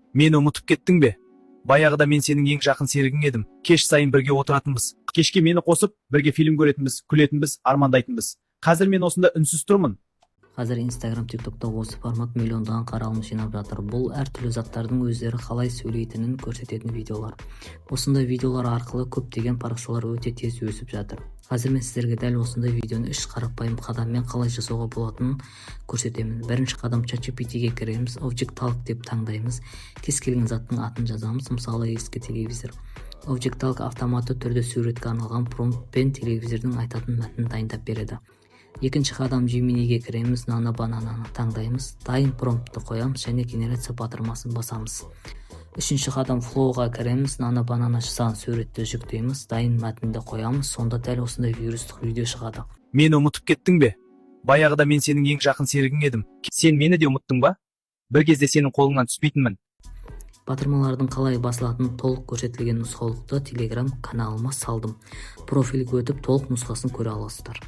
Мені ұмытып кеттің бе? Баяғыда мен сенің ең жақын серігің едім. Кеш сайын бірге отыратынбыз. Кешке мені қосып, бірге фильм көретінбіз, күлетінбіз, армандайтынбыз. Қазір мен осында үнсіз тұрмын. Қазір Instagram, TikTokта осы формат миллиондаған қаралым жинап жатыр. Бұл әртүрлі заттардың өздері қалай сөйлейтінін көрсететін видеолар. Осындай видеолар арқылы көптеген парақшалар өте тез өсіп жатыр. Қазір мен сіздерге дәл осындай видеоны 3 қарапайым қадаммен қалай жасауға болатынын көрсетемін. Бірінші қадам ChatGPT-ге кіреміз, Object Talk деп таңдаймыз. Кез келген заттың атын жазамыз, мысалы ескі телевизор. Object Talk автоматты түрде суретке арналған промптпен телевизордың айтатын мәтінін дайындап береді. Екінші қадам Gemini'ге кіреміз, Nano Banana'ны таңдаймыз, дайын промптты қоямыз және генерация батырмасын басамыз. Үшінші қадам Flow'ға кіреміз, Nano Banana жасаған суретті жүктейміз, дайын мәтінді қоямыз, сонда дәл осындай вирустық видео шығады. Мені ұмытып кеттің бе? Баяғыда мен сенің ең жақын серігің едім. Сен мені де ұмыттың ба? Бір кезде сенің қолыңнан түспейтінмін. Батырмалардың қалай басылатынын толық көрсетілген нұсқаулықты Telegram каналыма салдым. Профильге өтіп толық нұсқасын көре аласыздар.